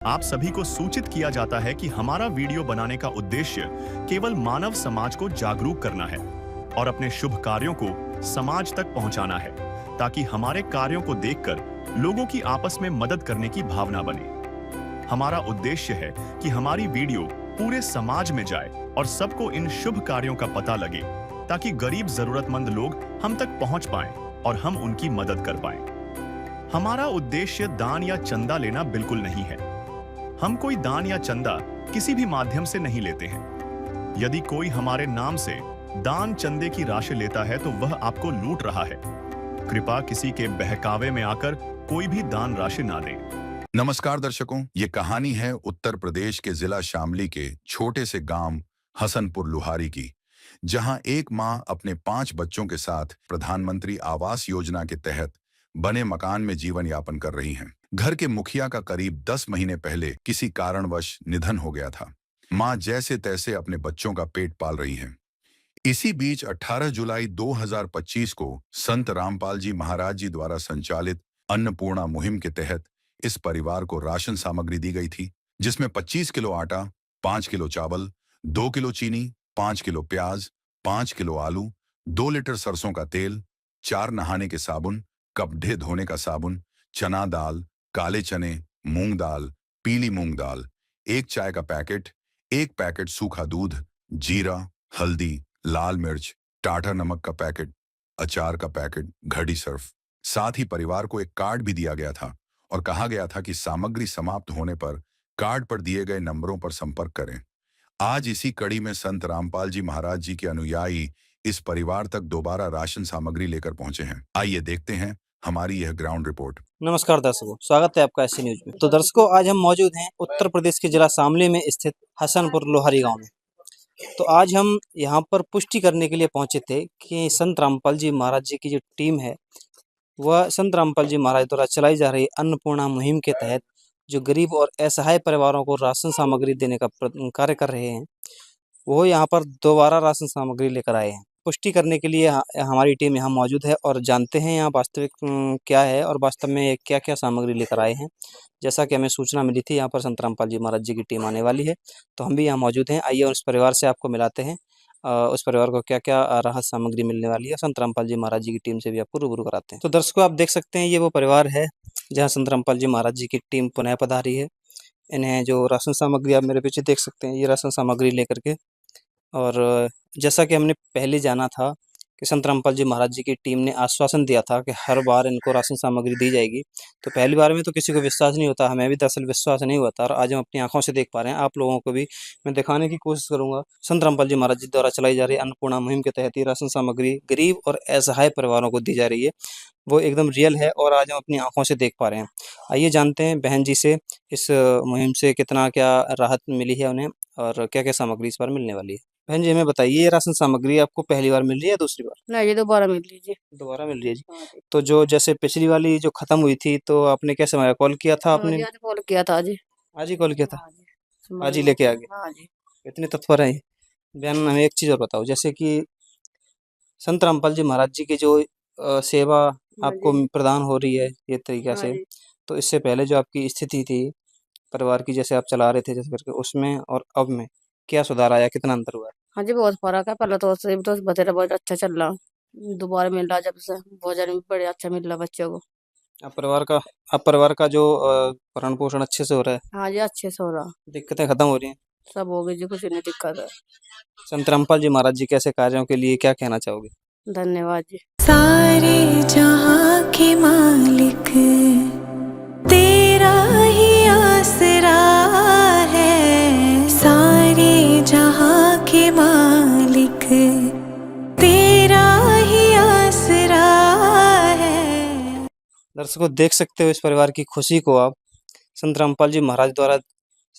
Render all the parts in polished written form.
आप सभी को सूचित किया जाता है कि हमारा वीडियो बनाने का उद्देश्य केवल मानव समाज को जागरूक करना है और अपने शुभ कार्यों को समाज तक पहुंचाना है, ताकि हमारे कार्यों को देखकर लोगों की आपस में मदद करने की भावना बने। हमारा उद्देश्य है कि हमारी वीडियो पूरे समाज में जाए और सबको इन शुभ कार्यों का पता लगे, ताकि गरीब जरूरतमंद लोग हम तक पहुंच पाएं और हम उनकी मदद कर पाएं। हमारा उद्देश्य दान या चंदा लेना बिल्कुल नहीं है। हम कोई दान या चंदा किसी भी माध्यम से नहीं लेते हैं। यदि कोई हमारे नाम से दान चंदे की राशि लेता है तो वह आपको लूट रहा है। कृपया किसी के बहकावे में आकर कोई भी दान राशि ना दें। नमस्कार दर्शकों, ये कहानी है उत्तर प्रदेश के जिला शामली के छोटे से गांव हसनपुर लुहारी की, जहां एक मां अपने 5 बच्चों के साथ प्रधानमंत्री आवास योजना के तहत बने मकान में जीवन यापन कर रही हैं। घर के मुखिया का करीब 10 महीने पहले किसी कारणवश निधन हो गया था। मां जैसे तैसे अपने बच्चों का पेट पाल रही हैं। इसी बीच 18 जुलाई 2025 को संत रामपाल जी महाराज जी द्वारा संचालित अन्नपूर्णा मुहिम के तहत इस परिवार को राशन सामग्री दी गई थी, जिसमें 25 किलो आटा, 5 किलो चावल, 2 किलो चीनी, 5 किलो प्याज, 5 किलो आलू, 2 लीटर सरसों का तेल, 4 नहाने के साबुन, कपड़े धोने का साबुन, चना दाल, काले चने, मूंग दाल, पीली मूंग दाल, 1 चाय का पैकेट, 1 पैकेट सूखा दूध, जीरा, हल्दी, लाल मिर्च, टाटा नमक का पैकेट, अचार का पैकेट, घड़ी सर्फ। साथ ही परिवार को एक कार्ड भी दिया गया था और कहा गया था कि सामग्री समाप्त होने पर कार्ड पर दिए गए नंबरों पर संपर्क करें। आज इसी कड़ी में संत रामपाल जी महाराज जी के अनुयायी इस परिवार तक दोबारा राशन सामग्री लेकर पहुंचे हैं। आइए देखते हैं हमारी यह ग्राउंड रिपोर्ट। नमस्कार दर्शकों, स्वागत है आपका ऐसी न्यूज में। तो दर्शकों, आज हम मौजूद हैं उत्तर प्रदेश के जिला शामली में स्थित हसनपुर लोहारी गांव में। तो आज हम यहां पर पुष्टि करने के लिए पहुंचे थे कि संत रामपाल जी महाराज जी की जो टीम है, वह संत रामपाल जी महाराज द्वारा चलाई जा रही अन्नपूर्णा मुहिम के तहत जो गरीब और असहाय परिवारों को राशन सामग्री देने का कार्य कर रहे हैं, वो यहाँ पर दोबारा राशन सामग्री लेकर आए हैं। पुष्टि करने के लिए हमारी टीम यहाँ मौजूद है और जानते हैं यहाँ वास्तविक क्या है और वास्तव में क्या क्या सामग्री लेकर आए हैं। जैसा कि हमें सूचना मिली थी, यहाँ पर संत रामपाल जी महाराज जी की टीम आने वाली है, तो हम भी यहाँ मौजूद हैं। आइए उस परिवार से आपको मिलाते हैं, उस परिवार को क्या क्या राहत सामग्री मिलने वाली है, संत रामपाल जी महाराज जी की टीम से भी आपको रूबरू कराते हैं। तो दर्शकों, आप देख सकते हैं ये वो परिवार है जहाँ संत रामपाल जी महाराज जी की टीम पुनः पधारी है। इन्हें जो राशन सामग्री आप मेरे पीछे देख सकते हैं, ये राशन सामग्री लेकर के, और जैसा कि हमने पहले जाना था कि संत रामपाल जी महाराज जी की टीम ने आश्वासन दिया था कि हर बार इनको राशन सामग्री दी जाएगी। तो पहली बार में तो किसी को विश्वास नहीं होता, हमें भी दरअसल विश्वास नहीं हुआ था, और आज हम अपनी आंखों से देख पा रहे हैं। आप लोगों को भी मैं दिखाने की कोशिश करूंगा। संत रामपाल जी महाराज जी द्वारा चलाई जा रही अन्नपूर्णा मुहिम के तहत ये राशन सामग्री गरीब और असहाय परिवारों को दी जा रही है, वो एकदम रियल है और आज हम अपनी आंखों से देख पा रहे हैं। आइए जानते हैं बहन जी से इस मुहिम से कितना क्या राहत मिली है उन्हें और क्या क्या सामग्री इस बार मिलने वाली है। बहन जी, हमें बताइए, ये राशन सामग्री आपको पहली बार मिल रही है या दूसरी बार? नहीं, ये दोबारा मिल लीजिए। दोबारा मिल रही है जी। हाँ जी। तो जो जैसे पिछली वाली जो खत्म हुई थी, तो आपने कैसे हमारा कॉल किया था हाँ आपने? जी, आज कॉल किया था जी। आज ही कॉल किया था? हाँ जी। आज ही लेके आ गए? हाँ जी। इतने तत्पर हैं। बहन, हमें एक चीज़ और बताओ, जैसे कि संत रामपाल जी महाराज जी की जो सेवा हाँ आपको जी। प्रदान हो रही है ये तरीका हाँ से, जी। तो इससे पहले जो आपकी स्थिति थी परिवार की, जैसे आप चला रहे थे जैसे करके, उसमें और अब में क्या सुधार आया, कितना अंतर हुआ है? हाँ जी, बहुत फ़र्क है। पहले तो उससे तो बतेरा बहुत अच्छा चल रहा। दोबारा मिल रहा जब से, भोजन भी बड़े अच्छा मिल रहा बच्चों को। अब परिवार का जो भरण पोषण अच्छे से हो रहा है, हाँ जी, अच्छे से हो रहा। दिक्कतें खत्म हो रही हैं। सब हो गई जी, कुछ नहीं दिक्कत है। संत रामपाल जी महाराज जी कैसे कार्यों के लिए क्या कहना चाहोगे? धन्यवाद जी। सारे जहां के मालिक तेरा ही आसरा है, सारे जहां के मालिक तेरा ही आसरा है। दर्शकों, देख सकते हो इस परिवार की खुशी को आप। संत रामपाल जी महाराज द्वारा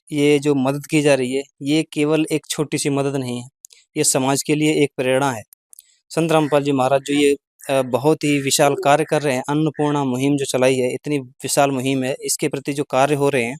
ये जो मदद की जा रही है, ये केवल एक छोटी सी मदद नहीं है, ये समाज के लिए एक प्रेरणा है। संत रामपाल जी महाराज जो ये बहुत ही विशाल कार्य कर रहे हैं। अन्नपूर्णा मुहिम जो चलाई है, इतनी विशाल मुहिम है, इसके प्रति जो कार्य हो रहे हैं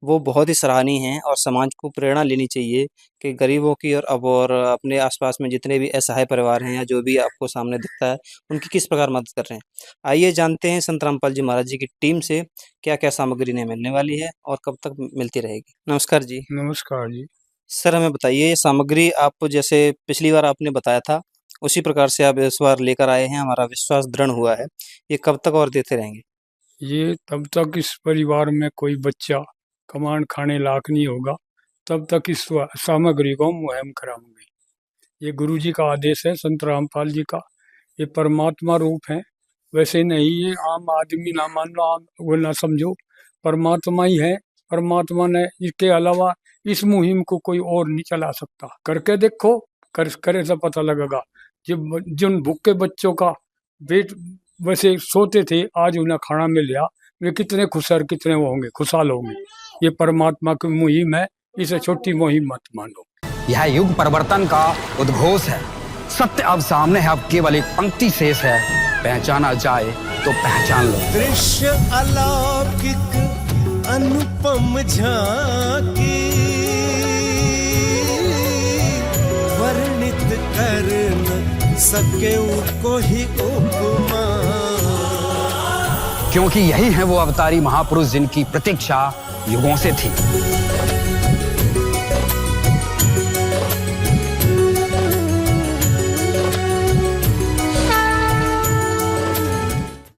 वो बहुत ही सराहनीय हैं और समाज को प्रेरणा लेनी चाहिए कि गरीबों की और अपने आसपास में जितने भी असहाय परिवार हैं या जो भी आपको सामने दिखता है, उनकी किस प्रकार मदद कर रहे हैं। आइए जानते हैं संत रामपाल जी महाराज जी की टीम से क्या-क्या सामग्री इन्हें मिलने वाली है और कब तक मिलती रहेगी। नमस्कार जी। नमस्कार जी। सर हमें बताइए, ये सामग्री आप जैसे पिछली बार आपने बताया था, उसी प्रकार से आप इस बार लेकर आए हैं, हमारा विश्वास दृढ़ हुआ है। ये कब तक और देते रहेंगे? ये तब तक इस परिवार में कोई बच्चा कमाने खाने लायक नहीं होगा, तब तक इस सामग्री को मुहिम कराऊंगे। ये गुरु जी का आदेश है, संत रामपाल जी का। ये परमात्मा रूप है, वैसे नहीं ये आम आदमी ना मान लो, आम वो ना समझो, परमात्मा ही है। परमात्मा ने इसके अलावा इस मुहिम को कोई और नहीं चला सकता। करके देखो, करे से पता लगेगा। जब जिन भूखे बच्चों का पेट वैसे सोते थे, आज उन्हें खाना मिल गया, वे कितने खुश और कितने वो होंगे, खुशहाल होंगे। ये परमात्मा की मुहिम है, इसे छोटी मुहिम मत मानो। यह युग परिवर्तन का उद्घोष है। सत्य अब सामने है, अब केवल एक पंक्ति शेष है। पहचाना जाए तो पहचान लो। दृश्य अलौकिक अनुपम झांकी, वर्णित कर न सके कोई उपमा। क्योंकि यही है वो अवतारी महापुरुष जिनकी प्रतीक्षा युगों से थी।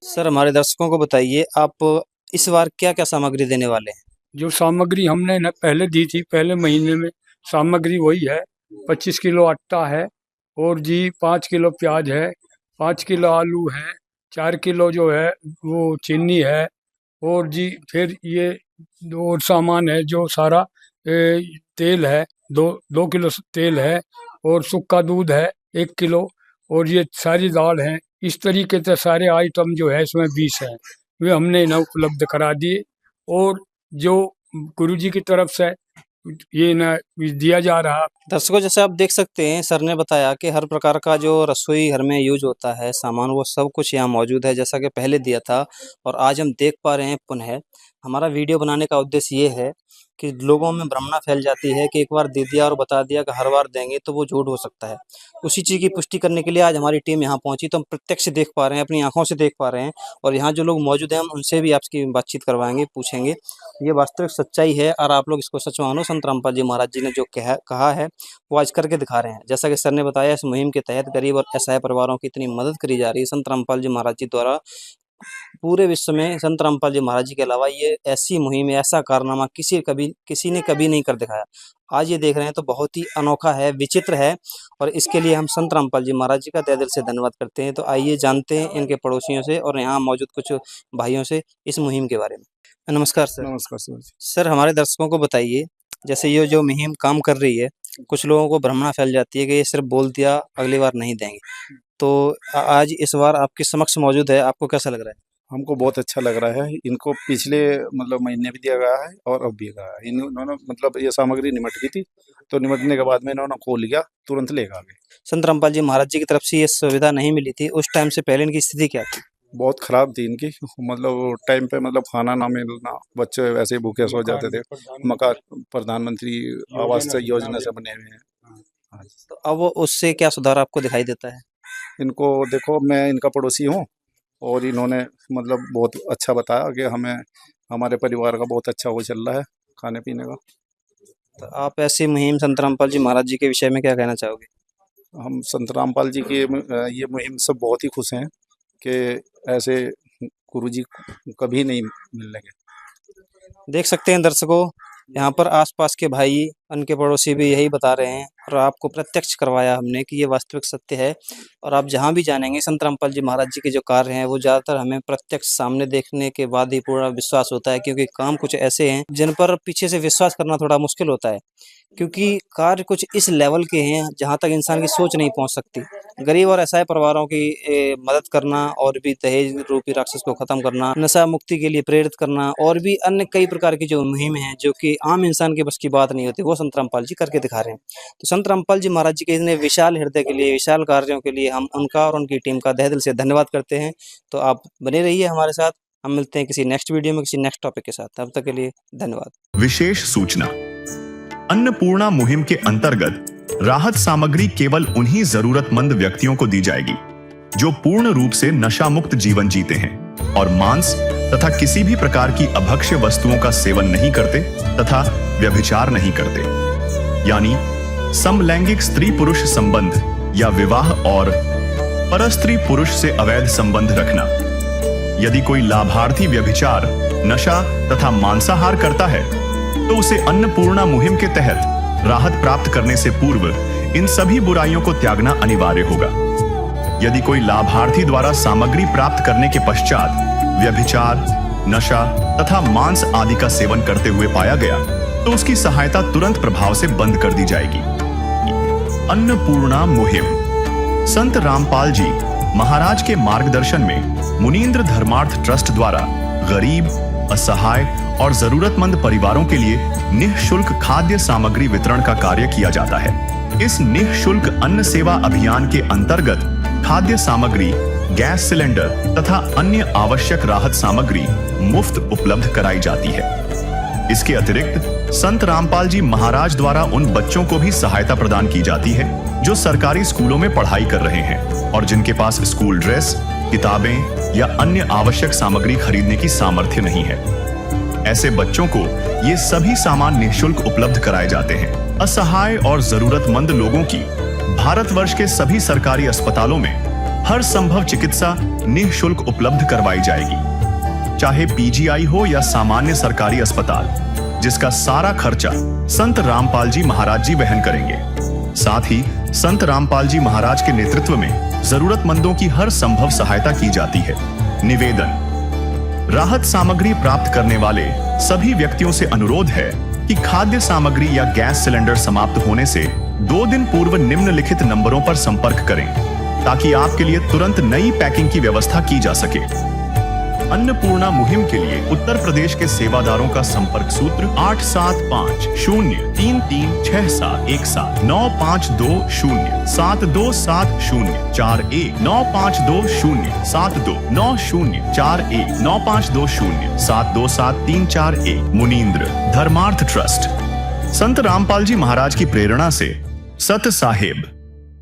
सर हमारे दर्शकों को बताइए, आप इस बार क्या-क्या सामग्री देने वाले हैं? जो सामग्री हमने न पहले दी थी, पहले महीने में सामग्री वही है। 25 किलो आटा है और जी 5 किलो प्याज है, 5 किलो आलू है, 4 किलो जो है वो चीनी है, और जी फिर ये और सामान है जो सारा तेल है, 2 किलो तेल है, और सूखा दूध है 1 किलो, और ये सारी दाल है। इस तरीके से सारे आइटम जो है इसमें 20 है, वे हमने इन्हें उपलब्ध करा दिए। और जो गुरुजी की तरफ से ये न दिया जा रहा। दर्शकों जैसे आप देख सकते हैं, सर ने बताया कि हर प्रकार का जो रसोई घर में यूज होता है सामान, वो सब कुछ यहाँ मौजूद है, जैसा कि पहले दिया था और आज हम देख पा रहे हैं पुनः। हमारा वीडियो बनाने का उद्देश्य ये है कि लोगों में भ्रमणा फैल जाती है कि एक बार दे दिया और बता दिया कि हर बार देंगे, तो वो झूठ हो सकता है। उसी चीज़ की पुष्टि करने के लिए आज हमारी टीम यहाँ पहुंची, तो हम प्रत्यक्ष देख पा रहे हैं, अपनी आंखों से देख पा रहे हैं, और यहाँ जो लोग मौजूद हैं हम उनसे भी आपकी बातचीत करवाएंगे, पूछेंगे। ये वास्तविक सच्चाई है और आप लोग इसको सच मानो। संत रामपाल जी महाराज जी ने जो कहा है वो आज करके दिखा रहे हैं। जैसा कि सर ने बताया, इस मुहिम के तहत गरीब और असहाय परिवारों की इतनी मदद करी जा रही है संत रामपाल जी महाराज जी द्वारा। पूरे विश्व में संत रामपाल जी महाराज जी के अलावा ये ऐसी मुहिम, ऐसा कारनामा किसी ने कभी नहीं कर दिखाया। आज ये देख रहे हैं तो बहुत ही अनोखा है, विचित्र है, और इसके लिए हम संत रामपाल जी महाराज जी का तहे दिल से धन्यवाद करते हैं। तो आइए जानते हैं इनके पड़ोसियों से और यहाँ मौजूद कुछ भाइयों से इस मुहिम के बारे में। नमस्कार सर। नमस्कार सर। सर हमारे दर्शकों को बताइए, जैसे ये जो मुहिम काम कर रही है, कुछ लोगों को भ्रमणा फैल जाती है कि ये सिर्फ बोल दिया, अगली बार नहीं देंगे, तो आज इस बार आपके समक्ष मौजूद है, आपको कैसा लग रहा है? हमको बहुत अच्छा लग रहा है। इनको पिछले मतलब महीने भी दिया गया है और अब भी गया है। इन्होंने मतलब ये सामग्री निमट गई थी, तो निमटने के बाद में इन्होंने खोल लिया, तुरंत लेकर आ गए। संत रामपाल जी महाराज जी की तरफ से ये सुविधा नहीं मिली थी, उस टाइम से पहले इनकी स्थिति क्या थी? बहुत खराब थी इनकी, मतलब टाइम पे मतलब खाना ना मिलना, बच्चे वैसे ही भूखे सो जाते थे। मकान प्रधानमंत्री आवास योजना से बने हुए हैं। तो अब उससे क्या सुधार आपको दिखाई देता है? इनको देखो, मैं इनका पड़ोसी हूँ और इन्होंने मतलब बहुत अच्छा बताया कि हमें हमारे परिवार का बहुत अच्छा वो चल रहा है खाने पीने का। तो आप ऐसी मुहिम संत रामपाल जी महाराज जी के विषय में क्या कहना चाहोगे? हम संत रामपाल जी की ये मुहिम से बहुत ही खुश हैं कि ऐसे गुरुजी कभी नहीं मिलेंगे। देख सकते हैं दर्शकों, यहाँ पर आसपास के भाई, उनके पड़ोसी भी यही बता रहे हैं और आपको प्रत्यक्ष करवाया हमने कि ये वास्तविक सत्य है। और आप जहाँ भी जानेंगे, संत रामपाल जी महाराज जी के जो कार्य हैं वो ज़्यादातर हमें प्रत्यक्ष सामने देखने के बाद ही पूरा विश्वास होता है, क्योंकि काम कुछ ऐसे हैं जिन पर पीछे से विश्वास करना थोड़ा मुश्किल होता है, क्योंकि कार्य कुछ इस लेवल के हैं जहाँ तक इंसान की सोच नहीं पहुँच सकती। गरीब और असहाय परिवारों की मदद करना, और भी दहेज रूपी राक्षस को खत्म करना, नशा मुक्ति के लिए प्रेरित करना, और भी अन्य कई प्रकार की जो मुहिम है जो कि आम इंसान के बस की बात नहीं होती, वो संत रामपाल जी करके दिखा रहे हैं। तो संत रामपाल जी महाराज जी के इतने विशाल हृदय के लिए, विशाल कार्यों के लिए हम उनका और उनकी टीम का तहे दिल से धन्यवाद करते हैं। तो आप बने रहिए हमारे साथ, हम मिलते हैं किसी नेक्स्ट वीडियो में किसी नेक्स्ट टॉपिक के साथ। तब तक के लिए धन्यवाद। विशेष सूचना, अन्नपूर्णा मुहिम के अंतर्गत राहत सामग्री केवल उन्हीं जरूरतमंद व्यक्तियों को दी जाएगी जो पूर्ण रूप से नशा मुक्त जीवन जीते हैं और मांस तथा किसी भी प्रकार की अभक्ष्य वस्तुओं का सेवन नहीं करते तथा व्यभिचार नहीं करते, यानी समलैंगिक स्त्री पुरुष संबंध या विवाह और परस्त्री पुरुष से अवैध संबंध रखना। यदि कोई लाभार्थी व्यभिचार, नशा तथा मांसाहार करता है तो उसे अन्नपूर्णा मुहिम के तहत राहत प्राप्त करने से पूर्व इन सभी बुराइयों को त्यागना अनिवार्य होगा। यदि कोई लाभार्थी द्वारा सामग्री प्राप्त करने के पश्चात व्यभिचार, नशा तथा मांस आदि का सेवन करते हुए पाया गया तो उसकी सहायता तुरंत प्रभाव से बंद कर दी जाएगी। अन्नपूर्णा मुहिम संत रामपाल जी महाराज के मार्गदर्शन में मुनींद्र धर्मार्थ ट्रस्ट द्वारा गरीब, असहाय और जरूरतमंद परिवारों के लिए निःशुल्क खाद्य सामग्री वितरण का कार्य किया जाता है। इस निःशुल्क अन्न सेवा अभियान के अंतर्गत खाद्य सामग्री, गैस सिलेंडर तथा अन्य आवश्यक राहत सामग्री मुफ्त उपलब्ध कराई जाती है। इसके अतिरिक्त संत रामपाल जी महाराज द्वारा उन बच्चों को भी सहायता प्रदान की जाती है जो सरकारी स्कूलों में पढ़ाई कर रहे हैं और जिनके पास स्कूल ड्रेस, किताबें या अन्य आवश्यक सामग्री खरीदने की सामर्थ्य नहीं है। ऐसे बच्चों को ये सभी सामान निःशुल्क उपलब्ध कराए जाते हैं। असहाय और जरूरतमंद लोगों की भारतवर्ष के सभी सरकारी अस्पतालों में हर संभव चिकित्सा निःशुल्क उपलब्ध करवाई जाएगी, चाहे पीजीआई हो या सामान्य सरकारी अस्पताल, जिसका सारा खर्चा संत रामपाल जी महाराज जी वहन करेंगे। साथ ही संत रामपाल जी महाराज के नेतृत्व में जरूरतमंदों की हर संभव सहायता की जाती है। निवेदन, राहत सामग्री प्राप्त करने वाले सभी व्यक्तियों से अनुरोध है कि खाद्य सामग्री या गैस सिलेंडर समाप्त होने से 2 दिन पूर्व निम्नलिखित नंबरों पर संपर्क करें ताकि आपके लिए तुरंत नई पैकिंग की व्यवस्था की जा सके। अन्नपूर्णा मुहिम के लिए उत्तर प्रदेश के सेवादारों का संपर्क सूत्र 8750336717 9520727041 952072909041 9520727341। मुनींद्र धर्मार्थ ट्रस्ट संत रामपाल जी महाराज की प्रेरणा से सत साहेब।